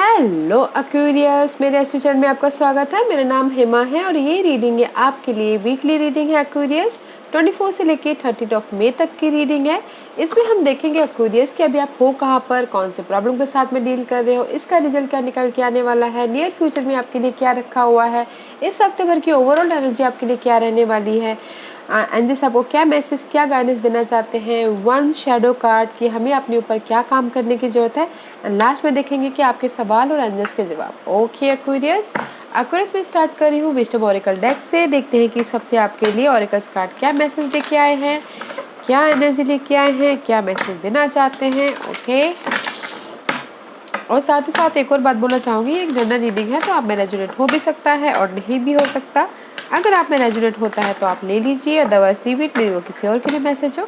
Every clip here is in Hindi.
हेलो एक्वेरियस, मेरे इस चैनल में आपका स्वागत है। मेरा नाम हेमा है और ये रीडिंग है आपके लिए वीकली रीडिंग है एक्वेरियस। 24 से लेके 30 ऑफ मई तक की रीडिंग है। इसमें हम देखेंगे एक्वेरियस कि अभी आप हो कहाँ पर, कौन से प्रॉब्लम के साथ में डील कर रहे हो, इसका रिजल्ट क्या निकल के आने वाला है, नियर फ्यूचर में आपके लिए क्या रखा हुआ है, इस हफ्ते भर की ओवरऑल एनर्जी आपके लिए क्या रहने वाली है, एंजल्स आपको क्या मैसेज, क्या गाइडेंस देना चाहते हैं, वन शैडो कार्ड की हमें अपने ऊपर क्या काम करने की जरूरत है, एंड लास्ट में देखेंगे कि आपके सवाल और एंजल्स के जवाब। ओके एक्वेरियस में स्टार्ट कर रही हूँ विजडम ओरेकल डेक से। देखते हैं कि इस हफ्ते आपके लिए ओरेकल्स कार्ड क्या मैसेज देके आए हैं, क्या एनर्जी लेके आए हैं, क्या मैसेज देना चाहते हैं। ओके, और साथ ही साथ एक और बात बोलना चाहूँगी, एक जनरल रीडिंग है तो आप में रेजोनेट हो भी सकता है और नहीं भी हो सकता। अगर आप में रेजोनेट होता है तो आप ले लीजिए, अदरवाइज लीव इट, मे वो किसी और के लिए मैसेज हो।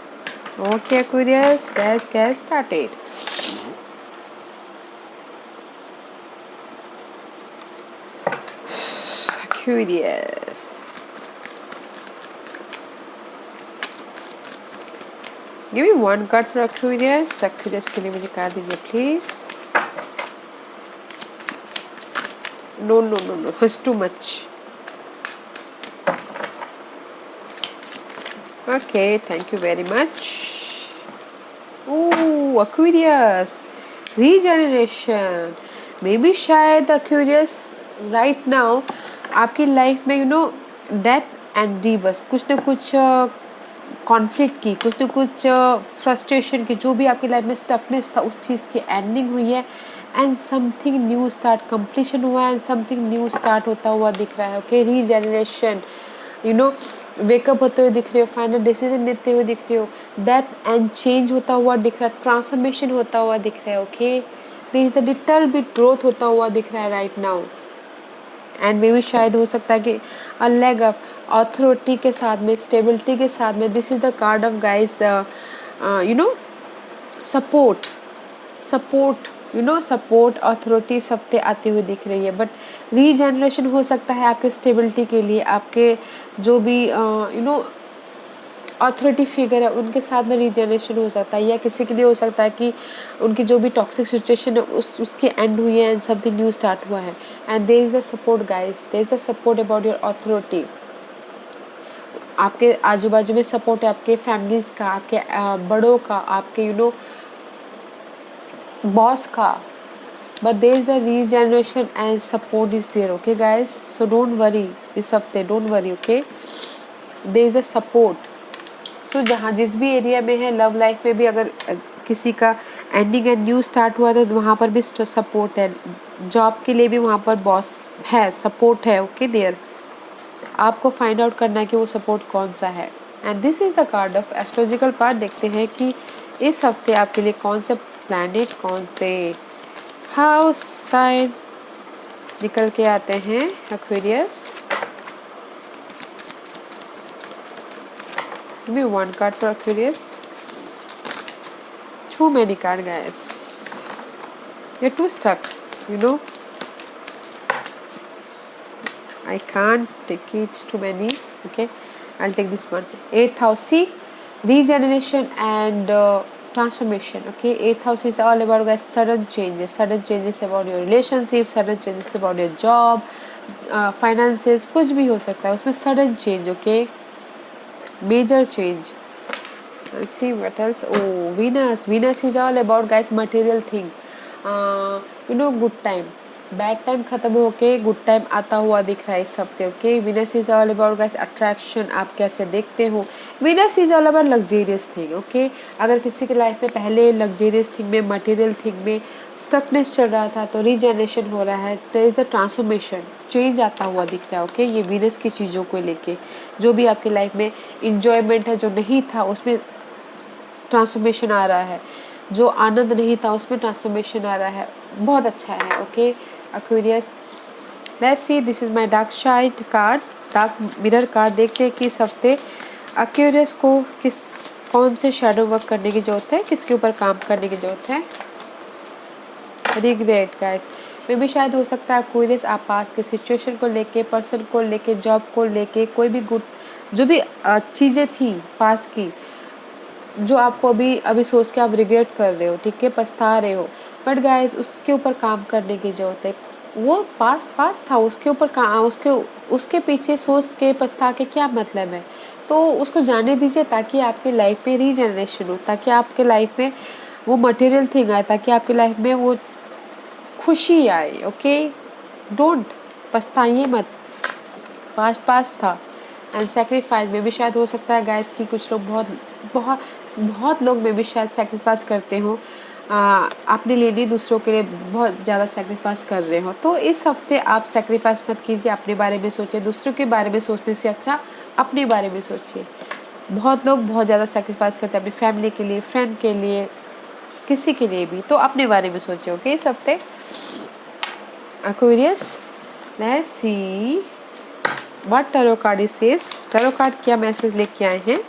Okay Aquarius, let's get started. Aquarius, give me one card for Aquarius के लिए मुझे कार्ड दीजिए please. No, it's too much. Okay, thank you very much. Oh, Aquarius, regeneration. Maybe शायद Aquarius right now आपकी लाइफ में डेथ एंड रीबर्थ, कुछ ना कुछ कॉन्फ्लिक्ट की, कुछ ना कुछ फ्रस्ट्रेशन की, जो भी आपकी लाइफ में स्टकनेस था उस चीज़ की एंडिंग हुई है and something new start, completion हुआ है एंड समथिंग न्यू स्टार्ट होता हुआ दिख रहा है। ओके, रीजेनरेशन, वेकअप होते हुए दिख रहे हो, फाइनल डिसीजन लेते हुए दिख रहे हो, डेथ एंड चेंज होता हुआ दिख रहा है, ट्रांसफॉर्मेशन होता हुआ दिख रहा है। Okay, there is a little bit growth होता हुआ दिख रहा है राइट नाउ। एंड मे भी शायद हो सकता है कि अ लेग अप, अथॉरिटी के साथ में, स्टेबिलिटी के साथ में। This is the card of guys, support, support authority सफ्ते आते हुए दिख रही है। बट रीजनरेशन हो सकता है आपके स्टेबिलिटी के लिए, आपके जो भी अथॉरिटी फिगर है उनके साथ में रीजनरेशन हो सकता है, या किसी के लिए हो सकता है कि उनकी जो भी टॉक्सिक सिचुएशन है उसकी एंड हुई है एंड समथिंग न्यू स्टार्ट हुआ है। And there is the support guys, there is the support about your authority. आपके आजू बाजू में सपोर्ट है, आपके फैमिलीज का, आपके बड़ों का, आपके बॉस का। But there is the regeneration and support is there. Okay guys, so don't worry इस हफ्ते, don't worry. Okay, there is the support. So जहाँ जिस भी एरिया में है, लव लाइफ में भी अगर किसी का एंडिंग एंड न्यू स्टार्ट हुआ था तो वहाँ पर भी सपोर्ट है। जॉब के लिए भी वहाँ पर बॉस है, सपोर्ट है। ओके देयर, आपको फाइंड आउट करना है कि वो सपोर्ट कौन सा है। And this is the card of astrological part. देखते हैं कि इस हफ्ते आपके लिए कौन से प्लैनेट, कौन से हाउस साइन निकल के आते हैं Aquarius. Give me one card for Aquarius. Too many cards, guys. You're too stuck, I can't take it. It's too many. Okay, I'll take this one. 8th house, see, regeneration and transformation. Okay, 8th house is all about, guys, sudden changes about your relationship, sudden changes about your job, finances, कुछ भी हो सकता है उसमें sudden change. Okay, major change. Let's see what else. Oh, Venus is all about, guys, material thing. Good time, bad time खत्म होके गुड टाइम आता हुआ दिख रहा है इस हफ्ते। Okay, Venus is all about, guys, attraction, आप कैसे देखते हो। Venus is all about luxurious thing. Okay, अगर किसी के लाइफ में पहले लग्जेरियस थिंग में, मटेरियल थिंग में स्टकनेस चल रहा था तो रीजनरेशन हो रहा है, there is the transformation, change आता हुआ दिख रहा है। ओके, ये वीनस की चीज़ों को लेके जो भी आपकी लाइफ में इंजॉयमेंट है जो नहीं था उसमें ट्रांसफॉर्मेशन आ रहा है, जो आनंद नहीं था उसमें ट्रांसफॉर्मेशन आ रहा है। बहुत अच्छा है। Okay Aquarius, let's see, this is my dark side card, dark mirror card. देखते हैं कि इस हफ्ते एक्वेरियस को कौन से शैडो वर्क करने की जरूरत है, किसके ऊपर काम करने की जरूरत है। रिग्रेट, गाइस, में भी शायद हो सकता है एक्वेरियस आप पास के सिचुएशन को लेके, पर्सन को लेके, जॉब को लेके, कोई भी गुड जो भी चीज़ें थी पास्ट की जो आपको अभी सोच के आप रिग्रेट कर रहे हो, ठीक है, पछता रहे हो, बट गाइज उसके ऊपर काम करने की ज़रूरत है। वो पास्ट था, उसके ऊपर उसके पीछे सोच के पछता के क्या मतलब है। तो उसको जाने दीजिए ताकि आपकी लाइफ में रीजनरेशन हो, ताकि आपके लाइफ में वो मटेरियल थिंग आए, ताकि आपकी लाइफ में वो खुशी आए। ओके, डोंट पछताइए मत, पास्ट था। एंड सेक्रीफाइस में भी शायद हो सकता है गाइस कि कुछ लोग बहुत बहुत बहुत लोग में भी शायद सेक्रीफाइस करते हो, अपने लिए नहीं दूसरों के लिए बहुत ज़्यादा सेक्रीफाइस कर रहे हो। तो इस हफ्ते आप सेक्रीफाइस मत कीजिए, अपने बारे में सोचिए, दूसरों के बारे में सोचने से अच्छा अपने बारे में सोचिए। बहुत लोग बहुत ज़्यादा सेक्रीफाइस करते हैं अपनी फैमिली के लिए, फ्रेंड के लिए, किसी के लिए भी। तो अपने बारे में सोचिए। ओके, इस हफ्ते Aquarius, let's see what tarot card says। tarot card क्या मैसेज लेके आए हैं?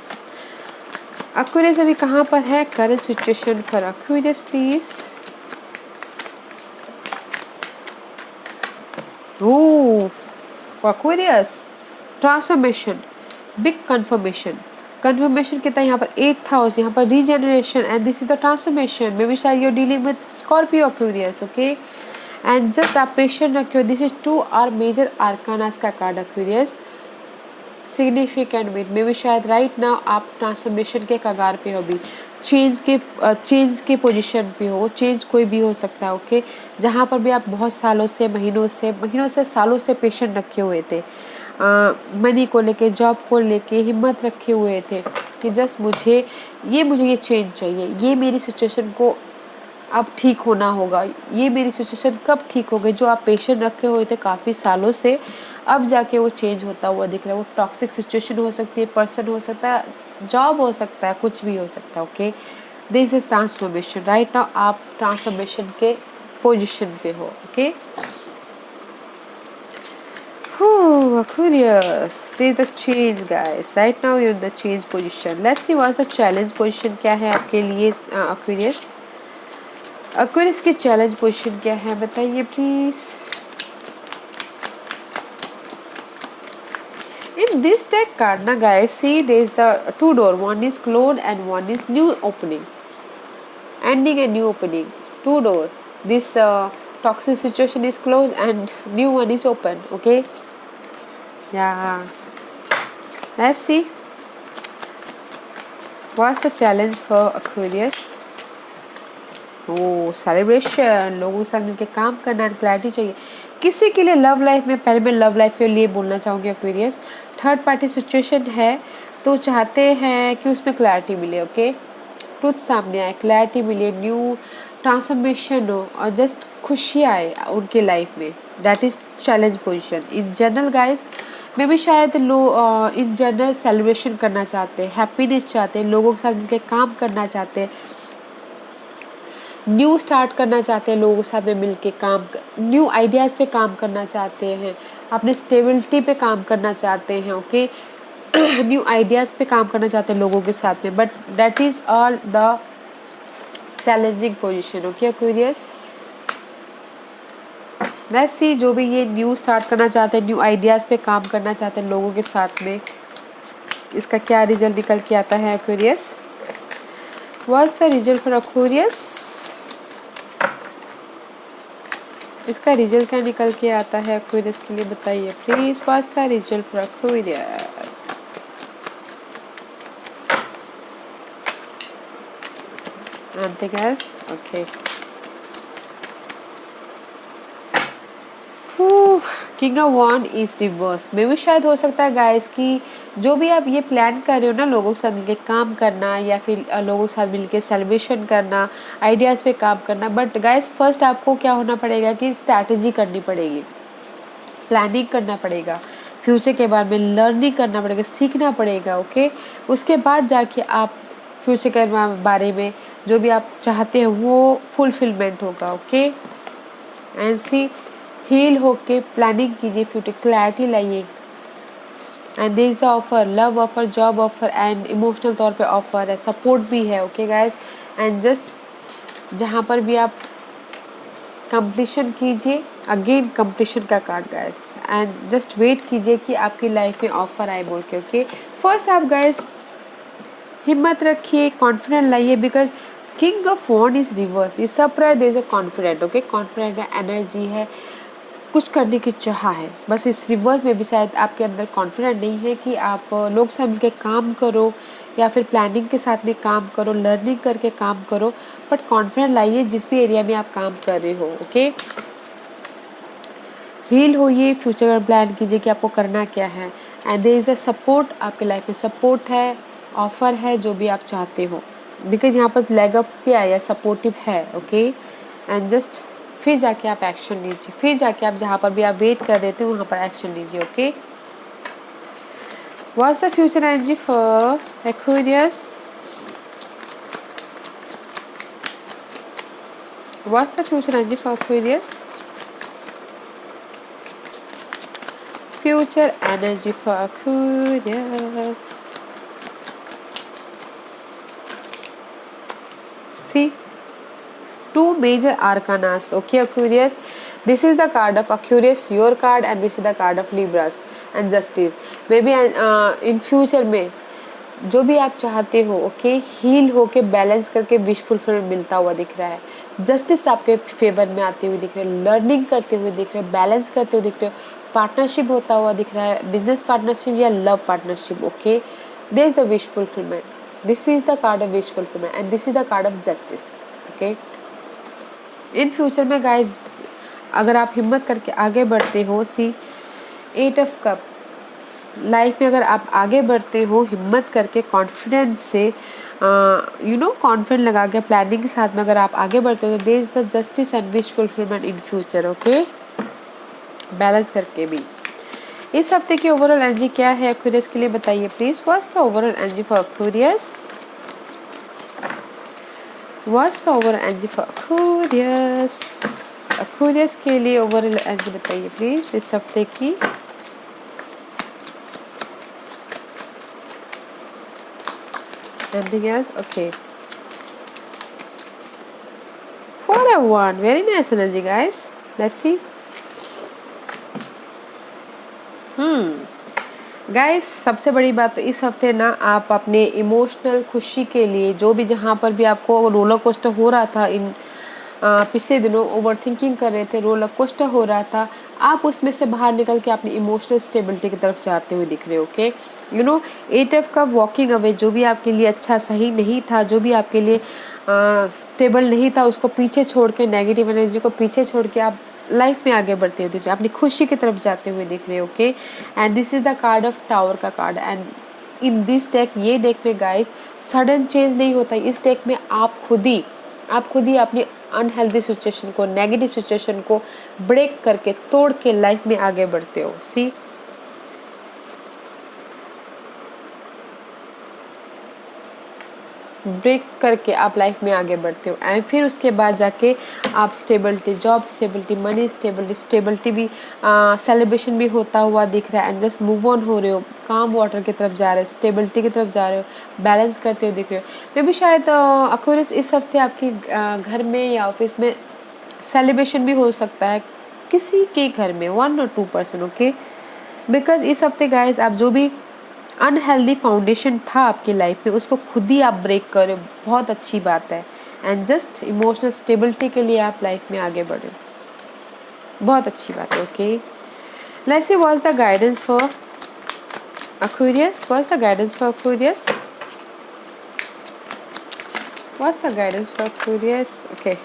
Aquarius अभी कहाँ पर है? Current situation for Aquarius please. Aquarius transformation, big confirmation कितना यहाँ पर 8th हाउस, यहाँ पर regeneration and this is the transformation. Maybe शायद you dealing with Scorpio Aquarius। Okay, and just आप पेशेंट रखियो। This is 2 are major arcanas का कार्ड Aquarius। सिग्निफिकेंट मीट में भी शायद राइट नाउ आप ट्रांसफॉर्मेशन के कगार पे हो, भी चेंज के पोजीशन पे हो। चेंज कोई भी हो सकता है। ओके, जहाँ पर भी आप बहुत सालों से महीनों से सालों से पेशेंट रखे हुए थे, मनी को लेके, जॉब को लेके हिम्मत रखे हुए थे कि जस्ट मुझे ये चेंज चाहिए, ये मेरी सिचुएशन को अब ठीक होना होगा, ये मेरी सिचुएशन कब ठीक हो गई। जो आप पेशेंट रखे हुए थे काफ़ी सालों से, अब जाके वो चेंज होता हुआ दिख रहा है। वो टॉक्सिक सिचुएशन हो सकती है, पर्सन हो सकता है, जॉब हो सकता है, कुछ भी हो सकता है। Okay, this is transformation. Right now आप ट्रांसफॉर्मेशन के पोजिशन पे हो। Okay, Aquarius, there's the change guys. Right now you're in the change position. Let's see what's the challenge position क्या है आपके लिए Aquarius। Aquarius की challenge position क्या है बताइए please. In this deck card na guys, see there is the 2 door, one is closed and one is new opening, ending and new opening, 2 door. This toxic situation is closed and new one is open. Okay, yeah, let's see what's the challenge for Aquarius। Celebration, लोगों के साथ मिलकर काम करना, क्लैरिटी चाहिए किसी के लिए लव लाइफ में। पहले मैं लव लाइफ के लिए बोलना चाहूँगी Aquarius, थर्ड पार्टी सिचुएशन है तो चाहते हैं कि उसमें क्लैरिटी मिले। ओके, ट्रुथ सामने आए, क्लैरिटी मिले, न्यू ट्रांसफॉर्मेशन हो और जस्ट खुशी आए उनके लाइफ में। That is challenge position. In general guys में भी शायद लोग इन जनरल सेलिब्रेशन करना चाहते हैं, हैप्पीनेस चाहते हैं, लोगों के साथ मिलकर काम करना चाहते हैं, न्यू स्टार्ट करना चाहते हैं, लोगों के साथ में मिलके न्यू आइडियाज़ पे काम करना चाहते हैं, अपने स्टेबिलिटी पे काम करना चाहते हैं। ओके, न्यू आइडियाज़ पे काम करना चाहते हैं लोगों के साथ में, but that is all the challenging position. Okay Aquarius, let's see जो भी ये न्यू स्टार्ट करना चाहते हैं, न्यू आइडियाज़ पे काम करना चाहते हैं लोगों के साथ में, इसका क्या रिजल्ट निकल के आता है Aquarius। What's the result for Aquarius। इसका रिजल्ट क्या निकल के आता है Aquarius के लिए बताइए please. What's the result for Aquarius। Nothing else? Okay. King of wand is reverse में भी शायद हो सकता है गाइस कि जो भी आप ये प्लान कर रहे हो ना, लोगों के साथ मिलके काम करना या फिर लोगों के साथ मिलके सेलिब्रेशन करना, आइडियाज़ पे काम करना, बट गाइस फर्स्ट आपको क्या होना पड़ेगा कि स्ट्रैटेजी करनी पड़ेगी, प्लानिंग करना पड़ेगा, फ्यूचर के बारे में लर्निंग करना पड़ेगा, सीखना पड़ेगा। ओके, उसके बाद जाके आप फ्यूचर के बारे में जो भी आप चाहते हैं वो फुलफिलमेंट होगा। ओके, एंड सी हील होके प्लानिंग कीजिए, फ्यूचर क्लैरिटी लाइए। And this the offer, love offer, job offer and emotional तौर पे ऑफर है, सपोर्ट भी है। ओके गाइज, एंड जस्ट जहाँ पर भी आप कंप्लीशन कीजिए, अगेन कंप्लीशन का card guys, and just wait कीजिए कि आपकी लाइफ में ऑफर आए बोल के। ओके, फर्स्ट आप गाइज हिम्मत रखिए, कॉन्फिडेंट लाइए, because king of wand is reverse, ये सब रहा है, there is a confident, okay, confident है, एनर्जी है, कुछ करने की चाह है, बस इस रिवर्स में भी शायद आपके अंदर कॉन्फिडेंट नहीं है कि आप लोग साथ मिलकर काम करो या फिर प्लानिंग के साथ में काम करो, लर्निंग करके काम करो, बट कॉन्फिडेंट लाइए जिस भी एरिया में आप काम कर रहे हो, ओके। हील होइए, फ्यूचर का प्लान कीजिए कि आपको करना क्या है, and there is a support, आपके लाइफ में सपोर्ट है, ऑफर है, जो भी आप चाहते हो, बिकॉज यहाँ पर लेग अप क्या है, सपोर्टिव है, ओके। एंड जस्ट फिर जाके आप एक्शन लीजिए, फिर जाके आप जहाँ पर भी आप वेट कर रहे थे वहाँ पर एक्शन लीजिए, okay. What's the future energy for Aquarius, what's the future energy for Aquarius, future energy for Aquarius. See, two major arcanas, okay, Aquarius. This is the card of Aquarius, your card, and this is the card of Libras and Justice. Maybe in future में जो भी आप चाहते हो, ओके, हील होके बैलेंस करके विश फुलफिलमेंट मिलता हुआ दिख रहा है, जस्टिस आपके फेवर में आते हुए दिख रहे हो, लर्निंग करते हुए दिख रहे हो, बैलेंस करते हुए दिख रहे हो, पार्टनरशिप होता हुआ दिख रहा है, बिजनेस पार्टनरशिप या love partnership, okay. There is the wish fulfilment, this is the card of wish fulfilment and this is the card of justice, okay. In future में गाइज अगर आप हिम्मत करके आगे बढ़ते हो, सी 8 ऑफ कप, लाइफ में अगर आप आगे बढ़ते हो हिम्मत करके, कॉन्फिडेंस से, कॉन्फिडेंट लगा के प्लानिंग के साथ में अगर आप आगे बढ़ते हो, तो there is the justice and wish fulfilment in future, okay, balance करके भी। इस हफ्ते की ओवरऑल एनर्जी क्या है एक्वेरियस के लिए, बताइए please. What's the overall energy for Aquarius, what's the overall energy for Aquarius, Aquarius के लिए ओवरऑल एनर्जी बताइए प्लीज इस हफ्ते की। Anything else? Okay. 4/1. Very nice energy, guys. Let's see. Guys सबसे बड़ी बात तो इस हफ्ते ना आप अपने इमोशनल खुशी के लिए, जो भी जहाँ पर भी आपको रोलर कोस्टर हो रहा था, इन पिछले दिनों ओवर थिंकिंग कर रहे थे, रोलर कोस्टर हो रहा था, आप उसमें से बाहर निकल के अपनी इमोशनल स्टेबिलिटी की तरफ जाते हुए दिख रहे हो, okay. 8 of cup, walking away, जो भी आपके लिए अच्छा सही नहीं था, जो भी आपके लिए स्टेबल नहीं था, उसको पीछे छोड़ के, नेगेटिव एनर्जी को पीछे छोड़ के आप लाइफ में आगे बढ़ते हुए दिख रहे हो, अपनी खुशी की तरफ जाते हुए दिख रहे हो, okay. And this is the card of tower का card, and in this deck, ये डेक में गाइस सडन चेंज नहीं होता है, इस डेक में आप खुद ही अपनी अनहेल्दी सिचुएशन को, नेगेटिव सिचुएशन को ब्रेक करके, तोड़ के लाइफ में आगे बढ़ते हो, सी। ब्रेक करके आप लाइफ में आगे बढ़ते हो, एंड फिर उसके बाद जाके आप stability, job stability, money stability भी, सेलिब्रेशन भी होता हुआ दिख रहा है, एंड जस्ट मूव ऑन हो रहे हो, काम वाटर की तरफ जा रहे हो, स्टेबिलिटी की तरफ जा रहे हो, बैलेंस करते हुए दिख रहे हो। मे भी शायद एक्वेरियस इस हफ्ते आपके घर में या ऑफिस में सेलिब्रेशन भी हो सकता है, किसी के घर में 1 or 2%, ओके। बिकॉज इस हफ्ते गाइज आप जो भी अनहेल्दी फाउंडेशन था आपकी लाइफ में, उसको खुद ही आप ब्रेक करो, बहुत अच्छी बात है, एंड जस्ट इमोशनल स्टेबिलिटी के लिए आप लाइफ में आगे बढ़े, बहुत अच्छी बात है, okay. Let's see what's the guidance for Aquarius, what's the guidance for Aquarius, what's the guidance for Aquarius, okay.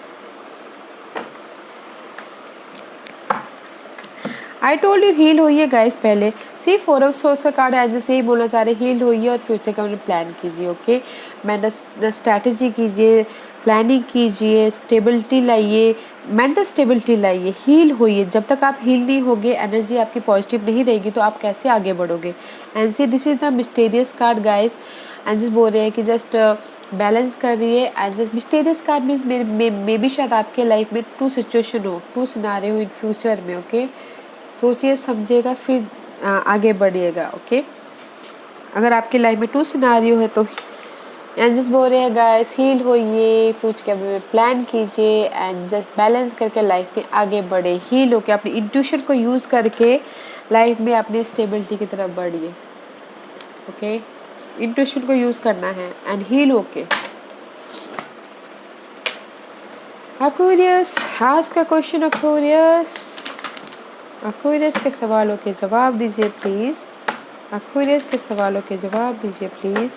I told you heal होइए गाइस पहले, सी 4 ऑफ सोर्स का कार्ड है, जैसे यही बोलना चाह रहे, हील होइए और फ्यूचर का मैंने प्लान कीजिए, ओके। मेंटल स्ट्रैटेजी कीजिए, प्लानिंग कीजिए, स्टेबिलिटी लाइए, मेंटल स्टेबिलिटी लाइए, हील होइए। जब तक आप हील नहीं होगे, एनर्जी आपकी पॉजिटिव नहीं रहेगी, तो आप कैसे आगे बढ़ोगे। And see this is the mysterious card guys, and just बोल रहे हैं कि जस्ट बैलेंस कर रही है, and just mysterious card means मे भी शायद आपके लाइफ में 2 सिचुएशन हो, 2 सिनारियो हो इन फ्यूचर में, ओके। सोचिए समझिएगा फिर आगे बढ़िएगा, ओके। अगर आपकी लाइफ में 2 सिनारियो है तो एंड जस्ट बोल रहे हैं गाइस, हील होइए, फ्यूचर के बारे में प्लान कीजिए, एंड जस्ट बैलेंस करके लाइफ में आगे बढ़े, हील होके अपनी इंट्यूशन को यूज़ करके लाइफ में अपनी स्टेबिलिटी की तरफ बढ़िए, ओके। इंट्यूशन को यूज़ करना है एंड हील होके Aquarius, ask a question Aquarius. Aquarius के सवालों के जवाब दीजिए प्लीज़. Aquarius के सवालों के जवाब दीजिए प्लीज़.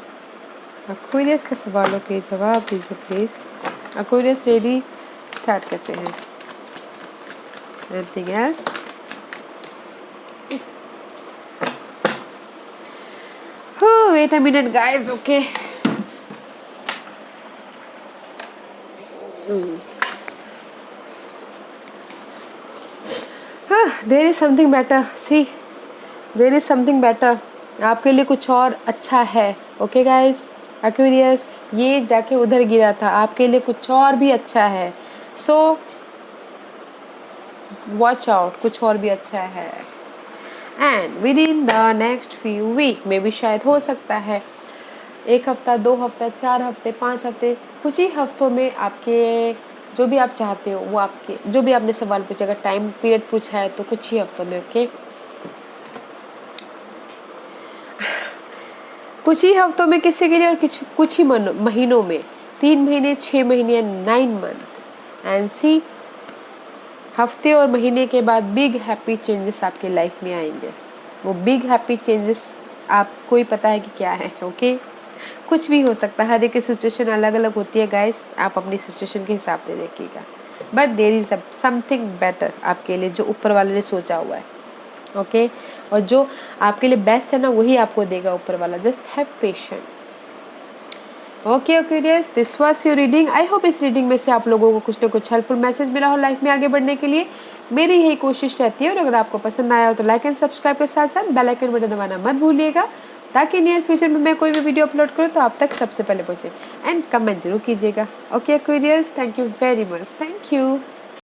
Aquarius के सवालों के जवाब दीजिए प्लीज़. Aquarius रेडी, स्टार्ट करते हैं. Anything else? Oh, wait a minute guys, okay. There is something better. See, there is something better. आपके लिए कुछ और अच्छा है. Okay guys, Aquarius, ये जाके उधर गिरा था. आपके लिए कुछ और भी अच्छा है. So, watch out. कुछ और भी अच्छा है. And within the next few week, maybe शायद हो सकता है 1 हफ्ता, 2 हफ्ता, 4 हफ्ते, 5 हफ्ते, कुछ ही हफ्तों में आपके जो भी आप चाहते हो वो आपके जो भी आपने सवाल पूछा, अगर टाइम पीरियड पूछा है तो कुछ ही हफ्तों में. ओके, कुछ ही हफ्तों में किसी के लिए, और कुछ ही महीनों में, 3 महीने, 6 महीने, 9 मंथ. एंड सी, हफ्ते और महीने के बाद बिग हैप्पी चेंजेस आपके लाइफ में आएंगे. वो बिग हैप्पी चेंजेस आपको ही पता है कि क्या है. ओके, कुछ भी हो सकता है. हर एक की सिचुएशन अलग अलग होती है गाइस. आप अपनी सिचुएशन के हिसाब से देखिएगा. But there is something better आपके लिए जो ऊपर वाले ने सोचा हुआ है. ओके, और जो आपके लिए बेस्ट है ना, वही आपको देगा ऊपर वाला. Just have patience. Okay Aquarius, this was your reading. I hope इस रीडिंग में से आप लोगों को कुछ ना कुछ हेल्पफुल मैसेज मिला हो लाइफ में आगे बढ़ने के लिए. मेरी यही कोशिश रहती है. और अगर आपको पसंद आया हो तो लाइक एंड सब्सक्राइब के साथ साथ बेल आइकन बटन दबाना मत भूलिएगा, ताकि नियर फ्यूचर में मैं कोई भी वीडियो अपलोड करूँ तो आप तक सबसे पहले पहुँचे. एंड कमेंट जरूर कीजिएगा. Okay Aquarius, thank you very much. Thank you.